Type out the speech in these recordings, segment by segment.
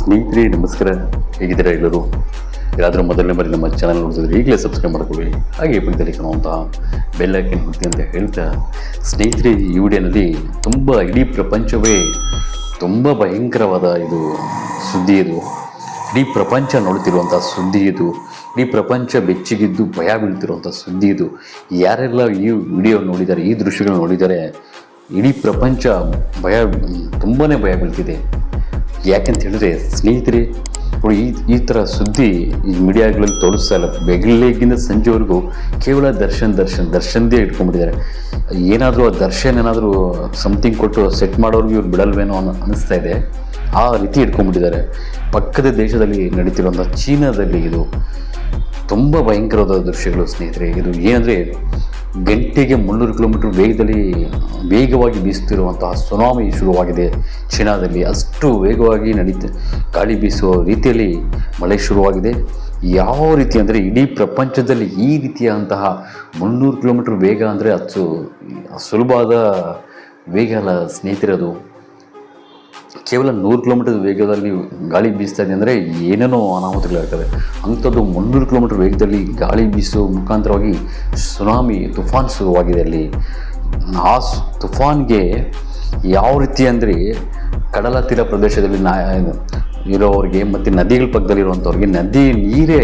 ಸ್ನೇಹಿತರೆ ನಮಸ್ಕಾರ, ಹೇಗಿದ್ದೀರಾ ಎಲ್ಲರೂ? ಯಾರಾದರೂ ಮೊದಲನೇ ಬಾರಿ ನಮ್ಮ ಚಾನಲ್ ನೋಡ್ತಿದ್ರೆ ಈಗಲೇ ಸಬ್ಸ್ಕ್ರೈಬ್ ಮಾಡ್ಕೊಳ್ಳಿ, ಹಾಗೆ ಪಕ್ಕದಲ್ಲಿ ಕಾಣುವಂತಹ ಬೆಲ್ ಐಕಾನ್ ಒತ್ತಿ ಅಂತ ಹೇಳ್ತಾ, ಸ್ನೇಹಿತರೆ ಈ ವಿಡಿಯೋನಲ್ಲಿ ಇಡೀ ಪ್ರಪಂಚವೇ ತುಂಬ ಭಯಂಕರವಾದ ಇದು ಸುದ್ದಿ. ಇದು ಇಡೀ ಪ್ರಪಂಚ ನೋಡ್ತಿರುವಂಥ ಸುದ್ದಿ. ಇದು ಇಡೀ ಪ್ರಪಂಚ ಬೆಚ್ಚಿಗಿದ್ದು ಭಯ ಬೀಳ್ತಿರುವಂಥ ಸುದ್ದಿ. ಇದು ಯಾರೆಲ್ಲ ಈ ವಿಡಿಯೋ ನೋಡಿದ್ದಾರೆ, ಈ ದೃಶ್ಯಗಳು ನೋಡಿದ್ದಾರೆ, ಇಡೀ ಪ್ರಪಂಚ ತುಂಬಾ ಭಯ ಬೀಳ್ತಿದೆ. ಯಾಕೆಂತ ಹೇಳಿದ್ರೆ ಸ್ನೇಹಿತರೆ, ಈ ಥರ ಸುದ್ದಿ ಈ ಮೀಡಿಯಾಗಳಲ್ಲಿ ತೋರಿಸ್ತಾ ಇಲ್ಲ. ಬೆಳಗ್ಗಿಂದ ಸಂಜೆವರೆಗೂ ಕೇವಲ ದರ್ಶನ್ದೇ ಇಟ್ಕೊಂಡ್ಬಿಟ್ಟಿದ್ದಾರೆ. ಏನಾದರೂ ಆ ದರ್ಶನ್ ಏನಾದರೂ ಸಮಥಿಂಗ್ ಕೊಟ್ಟು ಸೆಟ್ ಮಾಡೋರ್ಗೂ ಇವ್ರು ಬಿಡಲ್ವೇನೋ ಅನ್ನಿಸ್ತಾ ಇದೆ. ಆ ರೀತಿ ಇಟ್ಕೊಂಡ್ಬಿಟ್ಟಿದ್ದಾರೆ. ಪಕ್ಕದ ದೇಶದಲ್ಲಿ ನಡೀತಿರುವಂಥ ಚೀನಾದಲ್ಲಿ ಇದು ತುಂಬ ಭಯಂಕರವಾದ ದೃಶ್ಯಗಳು ಸ್ನೇಹಿತರೆ. ಇದು ಏನಂದರೆ, ಗಂಟೆಗೆ 300 ಕಿಲೋಮೀಟರ್ ವೇಗವಾಗಿ ಬೀಸುತ್ತಿರುವಂತಹ ಸುನಾಮಿ ಶುರುವಾಗಿದೆ ಚೀನಾದಲ್ಲಿ. ಅಷ್ಟು ವೇಗವಾಗಿ ಗಾಳಿ ಬೀಸುವ ರೀತಿಯಲ್ಲಿ ಮಳೆ ಶುರುವಾಗಿದೆ. ಯಾವ ರೀತಿ ಅಂದರೆ, ಇಡೀ ಪ್ರಪಂಚದಲ್ಲಿ ಈ ರೀತಿಯಾದಂತಹ 300 ಕಿಲೋಮೀಟರ್ ವೇಗ ಅಂದರೆ ಅದು ಸುಲಭವಾದ ವೇಗ ಅಲ್ಲ ಸ್ನೇಹಿತರೆ. ಅದು ಕೇವಲ 100 ಕಿಲೋಮೀಟರ್ ವೇಗದಲ್ಲಿ ಗಾಳಿ ಬೀಸ್ತಾ ಇದೆ ಅಂದರೆ ಏನೇನೋ ಅನಾಹುತಗಳಾಗ್ತವೆ. ಅಂಥದ್ದು 300 ಕಿಲೋಮೀಟರ್ ವೇಗದಲ್ಲಿ ಗಾಳಿ ಬೀಸುವ ಮುಖಾಂತರವಾಗಿ ತುಫಾನ್ ಶುರುವಾಗಿದೆ ಅಲ್ಲಿ. ಆ ತುಫಾನ್ಗೆ ಯಾವ ರೀತಿ ಅಂದರೆ, ಕಡಲ ತೀರ ಪ್ರದೇಶದಲ್ಲಿ ಇರೋರಿಗೆ ಮತ್ತು ನದಿಗಳ ಪಕ್ಕದಲ್ಲಿರುವಂಥವ್ರಿಗೆ ನದಿ ನೀರೇ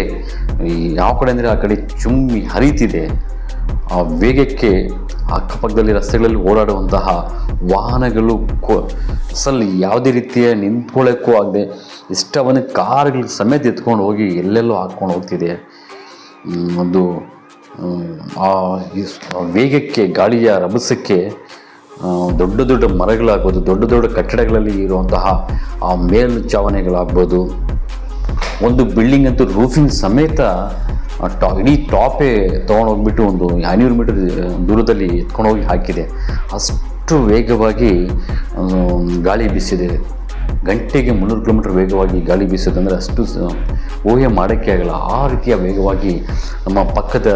ಯಾವ ಕಡೆ ಅಂದರೆ ಆ ಕಡೆ ಚುಮ್ಮಿ ಹರಿತಿದೆ. ಆ ವೇಗಕ್ಕೆ ಅಕ್ಕಪಕ್ಕದಲ್ಲಿ ರಸ್ತೆಗಳಲ್ಲಿ ಓಡಾಡುವಂತಹ ವಾಹನಗಳು ಅಸಲು ಯಾವುದೇ ರೀತಿಯ ನಿಂತ್ಕೊಳ್ಳೋಕ್ಕೂ ಆಗದೆ ಇಷ್ಟವನ್ನು ಕಾರುಗಳ ಸಮೇತ ಎತ್ಕೊಂಡು ಹೋಗಿ ಎಲ್ಲೆಲ್ಲೋ ಹಾಕ್ಕೊಂಡು ಹೋಗ್ತಿದೆ. ಒಂದು ಆ ವೇಗಕ್ಕೆ, ಗಾಳಿಯ ರಭಸಕ್ಕೆ ದೊಡ್ಡ ದೊಡ್ಡ ಮರಗಳಾಗ್ಬೋದು, ದೊಡ್ಡ ದೊಡ್ಡ ಕಟ್ಟಡಗಳಲ್ಲಿ ಇರುವಂತಹ ಆ ಮೇಲ್ಛಾವಣಿಗಳಾಗ್ಬೋದು, ಒಂದು ಬಿಲ್ಡಿಂಗ್ ಅಂತೂ ರೂಫಿಂಗ್ ಸಮೇತ ಇಡೀ ಟಾಪೇ ತೊಗೊಂಡೋಗ್ಬಿಟ್ಟು ಒಂದು 500 ಮೀಟರ್ ದೂರದಲ್ಲಿ ಎತ್ಕೊಂಡೋಗಿ ಹಾಕಿದೆ. ಅಷ್ಟು ವೇಗವಾಗಿ ಗಾಳಿ ಬೀಸಿದೆ. ಗಂಟೆಗೆ 300 ಕಿಲೋಮೀಟರ್ ವೇಗವಾಗಿ ಗಾಳಿ ಬೀಸೋದಂದರೆ ಅಷ್ಟು ಊಹೆ ಮಾಡೋಕ್ಕೆ ಆಗಲ್ಲ. ಆ ರೀತಿಯ ವೇಗವಾಗಿ ನಮ್ಮ ಪಕ್ಕದ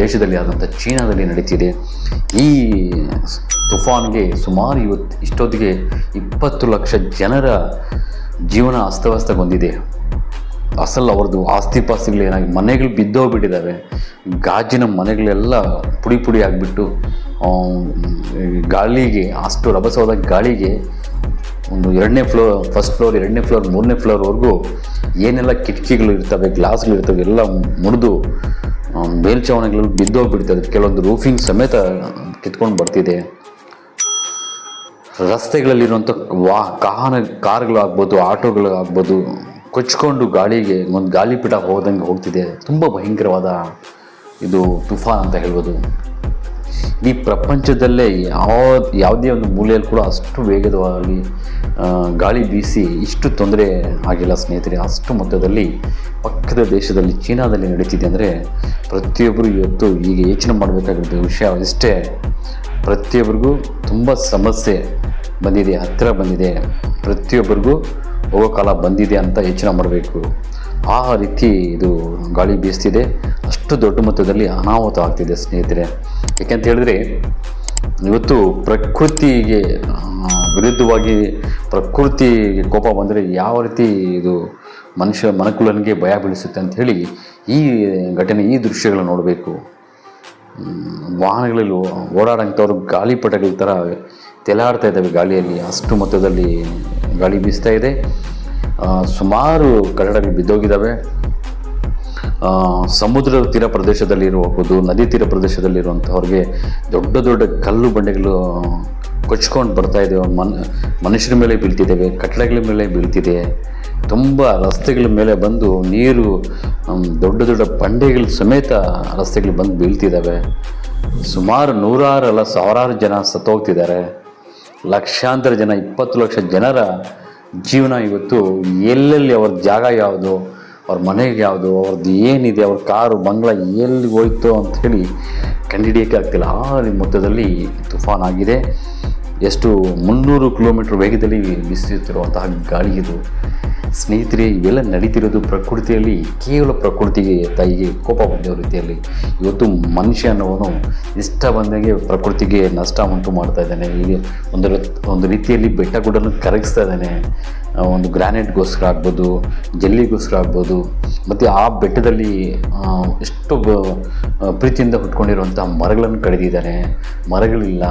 ದೇಶದಲ್ಲಿ ಆದಂಥ ಚೀನಾದಲ್ಲಿ ನಡೀತಿದೆ. ಈ ತುಫಾನ್ಗೆ ಸುಮಾರು ಇಷ್ಟೊತ್ತಿಗೆ 20 ಲಕ್ಷ ಜನರ ಜೀವನ ಅಸ್ತವ್ಯಸ್ತಗೊಂಡಿದೆ. ಅಸಲು ಅವ್ರದ್ದು ಆಸ್ತಿ ಪಾಸ್ತಿಗಳು ಏನಾಗಿ ಮನೆಗಳು ಬಿದ್ದೋಗ್ಬಿಟ್ಟಿದ್ದಾವೆ. ಗಾಜಿನ ಮನೆಗಳೆಲ್ಲ ಪುಡಿ ಆಗಿಬಿಟ್ಟು ಗಾಳಿಗೆ, ಅಷ್ಟು ರಭಸವಾದ ಗಾಳಿಗೆ ಒಂದು 2ನೇ ಫ್ಲೋರ್, ಫಸ್ಟ್ ಫ್ಲೋರ್, 2ನೇ ಫ್ಲೋರ್, 3ನೇ ಫ್ಲೋರ್ವರೆಗೂ ಏನೆಲ್ಲ ಕಿಟಕಿಗಳು ಇರ್ತವೆ, ಗ್ಲಾಸ್ಗಳು ಇರ್ತವೆ, ಎಲ್ಲ ಮುರಿದು ಮೇಲ್ಛಾವಣಿಗಳು ಬಿದ್ದೋಗ್ಬಿಡ್ತದೆ. ಕೆಲವೊಂದು ರೂಫಿಂಗ್ ಸಮೇತ ಕಿತ್ಕೊಂಡು ಬರ್ತಿದೆ. ರಸ್ತೆಗಳಲ್ಲಿರುವಂಥ ಕಾರುಗಳಾಗ್ಬೋದು, ಆಟೋಗಳು ಆಗ್ಬೋದು, ಕೊಚ್ಕೊಂಡು ಗಾಳಿಗೆ ಒಂದು ಗಾಳಿಪಟ ಹೋದಂಗೆ ಹೋಗ್ತಿದೆ. ತುಂಬ ಭಯಂಕರವಾದ ಇದು ತುಫಾನ್ ಅಂತ ಹೇಳ್ಬೋದು. ಈ ಪ್ರಪಂಚದಲ್ಲೇ ಯಾವುದೇ ಒಂದು ಮೂಲೆಯಲ್ಲಿ ಕೂಡ ಅಷ್ಟು ವೇಗವಾಗಿ ಗಾಳಿ ಬೀಸಿ ಇಷ್ಟು ತೊಂದರೆ ಆಗಿಲ್ಲ ಸ್ನೇಹಿತರೆ. ಅಷ್ಟು ಮೊತ್ತದಲ್ಲಿ ಪಕ್ಕದ ದೇಶದಲ್ಲಿ ಚೀನಾದಲ್ಲಿ ನಡೀತಿದೆ ಅಂದರೆ ಪ್ರತಿಯೊಬ್ಬರು ಇವತ್ತು ಈಗ ಯೋಚನೆ ಮಾಡಬೇಕಾಗಿರೋ ವಿಷಯ ಇಷ್ಟೇ. ಪ್ರತಿಯೊಬ್ಬರಿಗೂ ತುಂಬ ಸಮಸ್ಯೆ ಬಂದಿದೆ, ಹತ್ತಿರ ಬಂದಿದೆ, ಪ್ರತಿಯೊಬ್ಬರಿಗೂ ಹೋಗೋ ಕಾಲ ಬಂದಿದೆ ಅಂತ ಯೋಚನೆ ಮಾಡಬೇಕು. ಆ ರೀತಿ ಇದು ಗಾಳಿ ಬೀಸ್ತಿದೆ. ಅಷ್ಟು ದೊಡ್ಡ ಮೊತ್ತದಲ್ಲಿ ಅನಾಹುತ ಆಗ್ತಿದೆ ಸ್ನೇಹಿತರೆ. ಯಾಕೆಂತ ಹೇಳಿದ್ರೆ, ಇವತ್ತು ಪ್ರಕೃತಿಗೆ ವಿರುದ್ಧವಾಗಿ ಪ್ರಕೃತಿಗೆ ಕೋಪ ಬಂದರೆ ಯಾವ ರೀತಿ ಇದು ಮನುಕುಲನಿಗೆ ಭಯ ಬೀಳಿಸುತ್ತೆ ಅಂಥೇಳಿ ಈ ಘಟನೆ, ಈ ದೃಶ್ಯಗಳನ್ನು ನೋಡಬೇಕು. ವಾಹನಗಳಲ್ಲಿ ಓಡಾಡೋಂಥವ್ರು ಗಾಳಿಪಟಗಳ ಥರ ತೆಲಾಡ್ತಾ ಇದ್ದಾವೆ ಗಾಳಿಯಲ್ಲಿ. ಅಷ್ಟು ಮೊತ್ತದಲ್ಲಿ ಗಾಳಿ ಬೀಸ್ತಾ ಇದೆ. ಸುಮಾರು ಕಟ್ಟಡಗಳು ಬಿದ್ದೋಗಿದ್ದಾವೆ. ಸಮುದ್ರ ತೀರ ಪ್ರದೇಶದಲ್ಲಿರುವುದು, ನದಿ ತೀರ ಪ್ರದೇಶದಲ್ಲಿರುವಂಥವ್ರಿಗೆ ದೊಡ್ಡ ದೊಡ್ಡ ಕಲ್ಲು ಬಂಡೆಗಳು ಕೊಚ್ಕೊಂಡು ಬರ್ತಾ ಇದ್ದೇವೆ. ಮನುಷ್ಯರ ಮೇಲೆ ಬೀಳ್ತಿದ್ದೇವೆ, ಕಟ್ಟಡಗಳ ಮೇಲೆ ಬೀಳ್ತಿದೆ. ತುಂಬ ರಸ್ತೆಗಳ ಮೇಲೆ ಬಂದು ನೀರು, ದೊಡ್ಡ ದೊಡ್ಡ ಬಂಡೆಗಳ ಸಮೇತ ರಸ್ತೆಗಳು ಬಂದು ಬೀಳ್ತಿದ್ದಾವೆ. ಸುಮಾರು ನೂರಾರು ಅಲ್ಲ, ಸಾವಿರಾರು ಜನ ಸತ್ತೋಗ್ತಿದ್ದಾರೆ. ಲಕ್ಷಾಂತರ ಜನ, 20 ಲಕ್ಷ ಜನರ ಜೀವನ ಇವತ್ತು ಎಲ್ಲೆಲ್ಲಿ, ಅವ್ರ ಜಾಗ ಯಾವುದು, ಅವ್ರ ಮನೆಗೆ ಯಾವುದು, ಅವ್ರದ್ದು ಏನಿದೆ, ಅವ್ರ ಕಾರು ಬಂಗ್ಲ ಎಲ್ಲಿ ಹೋಯ್ತು ಅಂಥೇಳಿ ಕಂಡುಹಿಡಿಯೋಕ್ಕೆ ಆಗ್ತಿಲ್ಲ. ಆ ಮೊತ್ತದಲ್ಲಿ ತುಫಾನ್ ಆಗಿದೆ. ಎಷ್ಟು 300 ಕಿಲೋಮೀಟರ್ ವೇಗದಲ್ಲಿ ಬೀಸುತ್ತಿರುವಂತಹ ಗಾಳಿ ಇದು. ಸ್ನೇಹಿತರೆ, ಇವೆಲ್ಲ ನಡೀತಿರೋದು ಪ್ರಕೃತಿಯಲ್ಲಿ, ಕೇವಲ ಪ್ರಕೃತಿಗೆ ತಾಯಿಗೆ ಕೋಪ ಬಂದ ರೀತಿಯಲ್ಲಿ. ಇವತ್ತು ಮನುಷ್ಯ ಅನ್ನೋನು ಇಷ್ಟ ಬಂದಂಗೆ ಪ್ರಕೃತಿಗೆ ನಷ್ಟ ಉಂಟು ಮಾಡ್ತಾ ಇದ್ದಾನೆ. ಈಗ ಒಂದು ರೀತಿಯಲ್ಲಿ ಬೆಟ್ಟ ಗುಡ್ಡನ್ನು ಕರಗಿಸ್ತಾ ಇದ್ದಾನೆ. ಒಂದು ಗ್ರಾನೈಟ್ಗೋಸ್ಕರ ಆಗ್ಬೋದು, ಜಲ್ಲಿಗೋಸ್ಕರ ಆಗ್ಬೋದು, ಮತ್ತು ಆ ಬೆಟ್ಟದಲ್ಲಿ ಎಷ್ಟು ಪ್ರೀತಿಯಿಂದ ಹುಟ್ಕೊಂಡಿರುವಂಥ ಮರಗಳನ್ನು ಕಡಿದಿದ್ದಾನೆ. ಮರಗಳಿಲ್ಲ,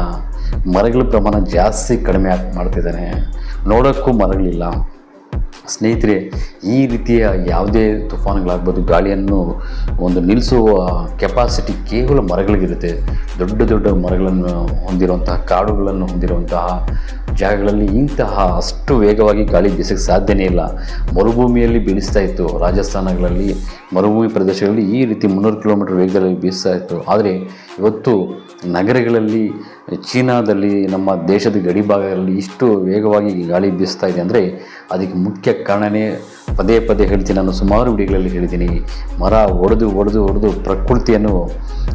ಮರಗಳ ಪ್ರಮಾಣ ಜಾಸ್ತಿ ಕಡಿಮೆ ಮಾಡ್ತಿದ್ದಾನೆ. ನೋಡೋಕ್ಕೂ ಮರಗಳಿಲ್ಲ. ಸ್ನೇಹಿತರೆ, ಈ ರೀತಿಯ ಯಾವುದೇ ತುಫಾನುಗಳಾಗ್ಬೋದು, ಗಾಳಿಯನ್ನು ಒಂದು ನಿಲ್ಲಿಸುವ ಕೆಪಾಸಿಟಿ ಕೇವಲ ಮರಗಳಿಗಿರುತ್ತೆ. ದೊಡ್ಡ ದೊಡ್ಡ ಮರಗಳನ್ನು ಹೊಂದಿರುವಂತಹ, ಕಾಡುಗಳನ್ನು ಹೊಂದಿರುವಂತಹ ಜಾಗಗಳಲ್ಲಿ ಇಂತಹ ಅಷ್ಟು ವೇಗವಾಗಿ ಗಾಳಿ ಬೀಸೋಕ್ಕೆ ಸಾಧ್ಯನೇ ಇಲ್ಲ. ಮರುಭೂಮಿಯಲ್ಲಿ ಬೀಳಿಸ್ತಾ ಇತ್ತು. ರಾಜಸ್ಥಾನಗಳಲ್ಲಿ ಮರುಭೂಮಿ ಪ್ರದೇಶಗಳಲ್ಲಿ ಈ ರೀತಿ 300 ಕಿಲೋಮೀಟರ್ ವೇಗದಲ್ಲಿ ಬೀಸ್ತಾ ಇತ್ತು. ಆದರೆ ಇವತ್ತು ನಗರಗಳಲ್ಲಿ, ಚೀನಾದಲ್ಲಿ, ನಮ್ಮ ದೇಶದ ಗಡಿ ಭಾಗಗಳಲ್ಲಿ ಇಷ್ಟು ವೇಗವಾಗಿ ಗಾಳಿ ಬೀಸ್ತಾ ಇದೆ ಅಂದರೆ ಅದಕ್ಕೆ ಮುಖ್ಯ ಕಾರಣನೇ ಪದೇ ಪದೇ ಹೇಳ್ತೀನಿ, ನಾನು ಸುಮಾರು ವಿಡಿಯೋಗಳಲ್ಲಿ ಹೇಳಿದ್ದೀನಿ. ಮರ ಒಡೆದು ಪ್ರಕೃತಿಯನ್ನು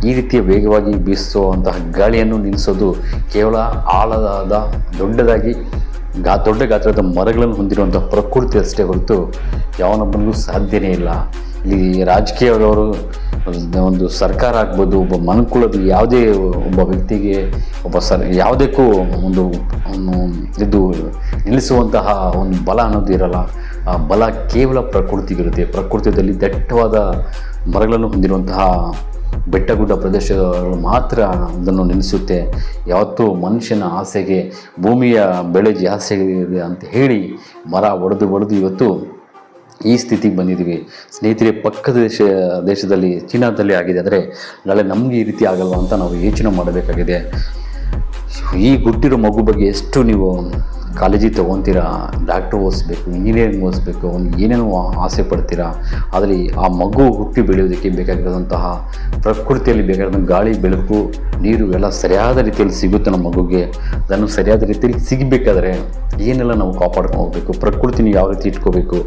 ಈ ರೀತಿಯ ವೇಗವಾಗಿ ಬೀಸುವಂತಹ ಗಾಳಿಯನ್ನು ನಿಲ್ಲಿಸೋದು ಕೇವಲ ಆಳವಾದ ದೊಡ್ಡದಾಗಿ ದೊಡ್ಡ ಗಾತ್ರದ ಮರಗಳನ್ನು ಹೊಂದಿರುವಂಥ ಪ್ರಕೃತಿ ಅಷ್ಟೇ ಹೊರತು ಯಾವನೊಬ್ಬನಿಗೂ ಸಾಧ್ಯನೇ ಇಲ್ಲ. ಇಲ್ಲಿ ರಾಜಕೀಯದವರು, ಒಂದು ಸರ್ಕಾರ ಆಗ್ಬೋದು, ಒಬ್ಬ ಮನುಕುಲದ ಯಾವುದೇ ಒಬ್ಬ ವ್ಯಕ್ತಿಗೆ, ಯಾವುದಕ್ಕೂ ಒಂದು ಇದು ನಿಲ್ಲಿಸುವಂತಹ ಒಂದು ಬಲ ಅನ್ನೋದು ಇರಲ್ಲ. ಆ ಬಲ ಕೇವಲ ಪ್ರಕೃತಿಗಿರುತ್ತೆ. ಪ್ರಕೃತಿಯಲ್ಲಿ ದಟ್ಟವಾದ ಮರಗಳನ್ನು ಹೊಂದಿರುವಂತಹ ಬೆಟ್ಟಗುಡ್ಡ ಪ್ರದೇಶಗಳು ಮಾತ್ರ ಅದನ್ನು ನಿಲ್ಲಿಸುತ್ತೆ. ಯಾವತ್ತೂ ಮನುಷ್ಯನ ಆಸೆಗೆ ಭೂಮಿಯ ಬೆಳೆ ಜಾಸ್ತಿ ಇದೆ ಅಂತ ಹೇಳಿ ಮರ ಒಡೆದು ಇವತ್ತು ಈ ಸ್ಥಿತಿಗೆ ಬಂದಿದ್ದೀವಿ. ಸ್ನೇಹಿತರೆ, ಪಕ್ಕದ ದೇಶದಲ್ಲಿ ಚೀನಾದಲ್ಲಿ ಆಗಿದೆ ಅಂದರೆ ನಾಳೆ ನಮಗೆ ಈ ರೀತಿ ಆಗಲ್ವ ಅಂತ ನಾವು ಯೋಚನೆ ಮಾಡಬೇಕಾಗಿದೆ. ಈ ಹುಟ್ಟಿರೋ ಮಗು ಬಗ್ಗೆ ಎಷ್ಟು ನೀವು ಕಾಳಜಿ ತೊಗೊತೀರಾ, ಡಾಕ್ಟ್ರ್ ಓದಿಸ್ಬೇಕು, ಇಂಜಿನಿಯರಿಂಗ್ ಓದಿಸ್ಬೇಕು, ಅವ್ನು ಏನೇನೋ ಆಸೆ ಪಡ್ತೀರಾ. ಆದರೆ ಆ ಮಗು ಹುಟ್ಟಿ ಬೆಳೆಯೋದಕ್ಕೆ ಬೇಕಾಗಿರೋದಂತಹ ಪ್ರಕೃತಿಯಲ್ಲಿ ಬೇಕಾದ ಗಾಳಿ, ಬೆಳಕು, ನೀರು ಎಲ್ಲ ಸರಿಯಾದ ರೀತಿಯಲ್ಲಿ ಸಿಗುತ್ತೆ ನಮ್ಮ ಮಗುಗೆ. ಅದನ್ನು ಸರಿಯಾದ ರೀತಿಯಲ್ಲಿ ಸಿಗಬೇಕಾದ್ರೆ ಏನೆಲ್ಲ ನಾವು ಕಾಪಾಡ್ಕೊಂಡು ಹೋಗಬೇಕು, ಪ್ರಕೃತಿನ ಯಾವ ರೀತಿ ಇಟ್ಕೋಬೇಕು.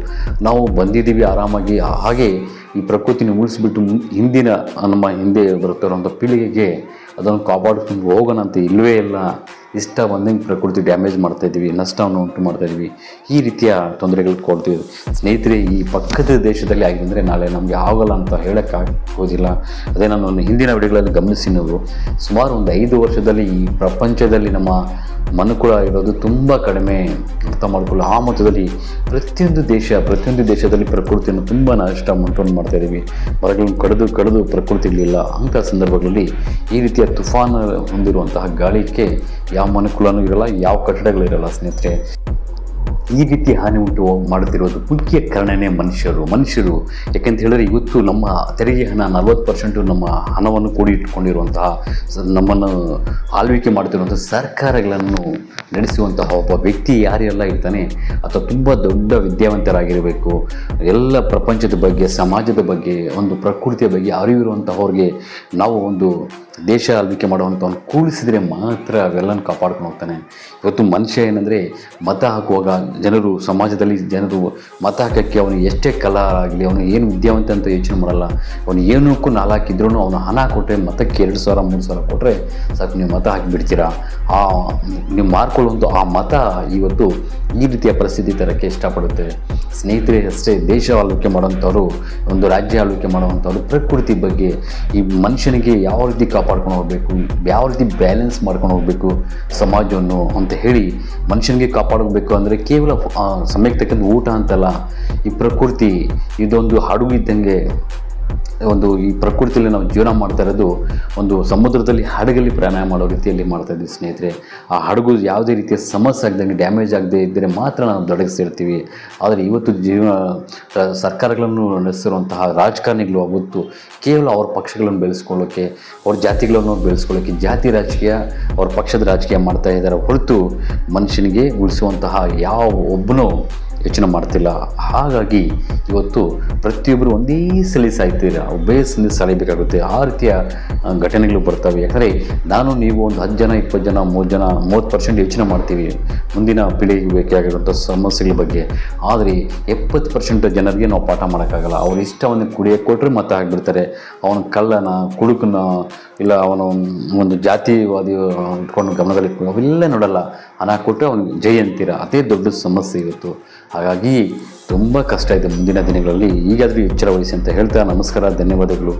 ನಾವು ಬಂದಿದ್ದೀವಿ ಆರಾಮಾಗಿ, ಹಾಗೆ ಈ ಪ್ರಕೃತಿನ ಉಳಿಸ್ಬಿಟ್ಟು ನಮ್ಮ ಹಿಂದೆ ಬರುತ್ತಿರುವಂಥ ಪೀಳಿಗೆಗೆ ಅದನ್ನು ಕಾಪಾಡ್ಕೊಂಡು ಹೋಗೋಣ ಅಂತ ಇಲ್ಲವೇ ಇಲ್ಲ. ಇಷ್ಟ ಬಂದಂಗೆ ಪ್ರಕೃತಿ ಡ್ಯಾಮೇಜ್ ಮಾಡ್ತಾಯಿದ್ದೀವಿ, ನಷ್ಟವನ್ನು ಉಂಟು ಮಾಡ್ತಾಯಿದ್ದೀವಿ, ಈ ರೀತಿಯ ತೊಂದರೆಗಳು ಕೊಡ್ತೀವಿ. ಸ್ನೇಹಿತರೆ, ಈ ಪಕ್ಕದ ದೇಶದಲ್ಲಿ ಆಗಿದೆ ಅಂದರೆ ನಾಳೆ ನಮಗೆ ಆಗೋಲ್ಲ ಅಂತ ಹೇಳೋಕ್ಕಾಗೋದಿಲ್ಲ. ಅದೇ ನಾನು ಹಿಂದಿನ ವಿಡಿಯೋಗಳಲ್ಲಿ ಗಮನಿಸಿ, ನಾವು ಸುಮಾರು ಒಂದು 5 ವರ್ಷದಲ್ಲಿ ಈ ಪ್ರಪಂಚದಲ್ಲಿ ನಮ್ಮ ಮನುಕುಲ ಇರೋದು ತುಂಬ ಕಡಿಮೆ. ಅರ್ಥ ಮಾಡ್ಕೊಳ್ಳಿ, ಆ ಮೊತ್ತದಲ್ಲಿ ಪ್ರತಿಯೊಂದು ದೇಶದಲ್ಲಿ ಪ್ರಕೃತಿಯನ್ನು ತುಂಬ ನಷ್ಟ ಉಂಟು ಮಾಡ್ತಾಯಿದ್ದೀವಿ. ಮರಗಳನ್ನು ಕಡಿದು ಪ್ರಕೃತಿಗಳಿಲ್ಲ. ಅಂಥ ಸಂದರ್ಭಗಳಲ್ಲಿ ಈ ರೀತಿಯ ತುಫಾನು ಹೊಂದಿರುವಂತಹ ಗಾಳಿಗೆ ಯಾವ ಮನುಕುಲನೂ ಇರಲ್ಲ, ಯಾವ ಕಟ್ಟಡಗಳಿರಲ್ಲ. ಸ್ನೇಹಿತರೆ, ಈ ರೀತಿ ಹಾನಿ ಉಂಟು ಮಾಡುತ್ತಿರೋದು ಮುಖ್ಯ ಕಾರಣನೇ ಮನುಷ್ಯರು. ಯಾಕೆಂತ ಹೇಳಿದ್ರೆ ಇವತ್ತು ನಮ್ಮ ತೆರಿಗೆ ಹಣ 40% ನಮ್ಮ ಹಣವನ್ನು ಕೂಡಿ ಇಟ್ಟುಕೊಂಡಿರುವಂತಹ, ನಮ್ಮನ್ನು ಆಳ್ವಿಕೆ ಮಾಡ್ತಿರುವಂಥ ಸರ್ಕಾರಗಳನ್ನು ನಡೆಸುವಂತಹ ಒಬ್ಬ ವ್ಯಕ್ತಿ ಯಾರೆಲ್ಲ ಇರ್ತಾನೆ ಅಥವಾ ತುಂಬ ದೊಡ್ಡ ವಿದ್ಯಾವಂತರಾಗಿರಬೇಕು. ಎಲ್ಲ ಪ್ರಪಂಚದ ಬಗ್ಗೆ, ಸಮಾಜದ ಬಗ್ಗೆ, ಒಂದು ಪ್ರಕೃತಿಯ ಬಗ್ಗೆ ಅರಿವಿರುವಂಥವ್ರಿಗೆ ನಾವು ಒಂದು ದೇಶ ಆಳ್ವಿಕೆ ಮಾಡುವಂಥವ್ನು ಕೂಡಿಸಿದರೆ ಮಾತ್ರ ಅವೆಲ್ಲನೂ ಕಾಪಾಡ್ಕೊಂಡು ಹೋಗ್ತಾನೆ. ಇವತ್ತು ಮನುಷ್ಯ ಏನಂದರೆ ಮತ ಹಾಕುವಾಗ ಸಮಾಜದಲ್ಲಿ ಜನರು ಮತ ಹಾಕೋಕ್ಕೆ ಅವನು ಎಷ್ಟೇ ಕಲಾ ಆಗಲಿ, ಅವನು ಏನು ವಿದ್ಯಾವಂತ ಅಂತ ಯೋಚನೆ ಮಾಡಲ್ಲ. ಅವನು ಏನಕ್ಕೂ 4 ಹಾಕಿದ್ರೂ ಅವನು ಹಣ ಕೊಟ್ಟರೆ, ಮತಕ್ಕೆ 2,000-3,000 ಕೊಟ್ಟರೆ ಸಾಕು, ನೀವು ಮತ ಹಾಕಿಬಿಡ್ತೀರಾ. ನೀವು ಮಾರ್ಕೊಳ್ಳುವಂಥ ಆ ಮತ ಇವತ್ತು ಈ ರೀತಿಯ ಪರಿಸ್ಥಿತಿ ತರೋಕ್ಕೆ ಇಷ್ಟಪಡುತ್ತೆ. ಸ್ನೇಹಿತರೆ, ಅಷ್ಟೇ ದೇಶ ಆಳ್ವಿಕೆ ಮಾಡೋವಂಥವ್ರು, ಒಂದು ರಾಜ್ಯ ಆಳ್ವಿಕೆ ಮಾಡುವಂಥವ್ರು ಪ್ರಕೃತಿ ಬಗ್ಗೆ, ಈ ಮನುಷ್ಯನಿಗೆ ಯಾವ ರೀತಿ ಕಾಪಾಡ್ಕೊಂಡು ಹೋಗಬೇಕು, ಯಾವ ರೀತಿ ಬ್ಯಾಲೆನ್ಸ್ ಮಾಡ್ಕೊಂಡು ಹೋಗಬೇಕು ಸಮಾಜವನ್ನು ಅಂತ ಹೇಳಿ ಮನುಷ್ಯನಿಗೆ ಕಾಪಾಡಬೇಕು. ಅಂದರೆ ಕೇವಲ ಸಮಯಕ್ಕೆ ತಕ್ಕಂಥ ಊಟ ಅಂತಲ್ಲ, ಈ ಪ್ರಕೃತಿ ಇದೊಂದು ಹಡಗು ಇದ್ದಂಗೆ. ಈ ಪ್ರಕೃತಿಯಲ್ಲಿ ನಾವು ಜೀವನ ಮಾಡ್ತಾ ಇರೋದು ಒಂದು ಸಮುದ್ರದಲ್ಲಿ ಹಡಗಲ್ಲಿ ಪ್ರಯಾಣ ಮಾಡೋ ರೀತಿಯಲ್ಲಿ ಮಾಡ್ತಾ ಇದ್ವಿ. ಸ್ನೇಹಿತರೆ, ಆ ಹಡಗು ಯಾವುದೇ ರೀತಿಯ ಸಮಸ್ಯೆ ಆಗದಂಗೆ, ಡ್ಯಾಮೇಜ್ ಆಗದೆ ಇದ್ದರೆ ಮಾತ್ರ ನಾವು ದೊಡಗಿಸ್ತಿರ್ತೀವಿ. ಆದರೆ ಇವತ್ತು ಸರ್ಕಾರಗಳನ್ನು ನಡೆಸಿರುವಂತಹ ರಾಜಕಾರಣಿಗಳು ಅವತ್ತು ಕೇವಲ ಅವ್ರ ಪಕ್ಷಗಳನ್ನು ಬೆಳೆಸ್ಕೊಳ್ಳೋಕ್ಕೆ, ಅವ್ರ ಜಾತಿಗಳನ್ನು ಬೆಳೆಸ್ಕೊಳ್ಳೋಕ್ಕೆ ಜಾತಿ ರಾಜಕೀಯ, ಅವ್ರ ಪಕ್ಷದ ರಾಜಕೀಯ ಮಾಡ್ತಾ ಇದ್ದಾರೆ ಹೊರತು ಮನುಷ್ಯನಿಗೆ ಉಳಿಸುವಂತಹ ಯಾವ ಒಬ್ಬನೂ ಯೋಚನೆ ಮಾಡ್ತಿಲ್ಲ. ಹಾಗಾಗಿ ಇವತ್ತು ಪ್ರತಿಯೊಬ್ಬರು ಒಂದೇ ಸಲ ಸಾಯ್ತೀರ, ಒಬ್ಬೇ ಸಲ ಸಾಯಬೇಕಾಗುತ್ತೆ. ಆ ರೀತಿಯ ಘಟನೆಗಳು ಬರ್ತವೆ. ಯಾಕಂದರೆ ನಾನು ನೀವು ಒಂದು 10 ಜನ 20 ಜನ 30% ಯೋಚನೆ ಮಾಡ್ತೀವಿ ಮುಂದಿನ ಪೀಳಿಗೆಗೆ ಬೇಕಾಗಿರುವಂಥ ಸಮಸ್ಯೆಗಳ ಬಗ್ಗೆ. ಆದರೆ 70% ಜನರಿಗೆ ನಾವು ಪಾಠ ಮಾಡೋಕ್ಕಾಗಲ್ಲ. ಅವ್ರ ಇಷ್ಟವನ್ನು ಕುಡಿಯೋಕ್ಕೆ ಕೊಟ್ಟರೆ ಮತ್ತೆ ಆಗಿಬಿಡ್ತಾರೆ. ಅವನ ಕಳ್ಳನ ಕುಡುಕನ ಇಲ್ಲ ಅವನ ಒಂದು ಜಾತಿವಾದಿ ಇಟ್ಕೊಂಡು ಗಮನದಲ್ಲಿ ಅವೆಲ್ಲ ನೋಡಲ್ಲ. ಹಣ ಕೊಟ್ಟರೆ ಅವನಿಗೆ ಜೈ ಅಂತೀರ. ಅದೇ ದೊಡ್ಡ ಸಮಸ್ಯೆ ಇವತ್ತು. ಹಾಗಾಗಿ ತುಂಬ ಕಷ್ಟ ಇದೆ ಮುಂದಿನ ದಿನಗಳಲ್ಲಿ. ಈಗಾದರೂ ಎಚ್ಚರ ವಹಿಸಿ ಅಂತ ಹೇಳ್ತಾ ನಮಸ್ಕಾರ, ಧನ್ಯವಾದಗಳು.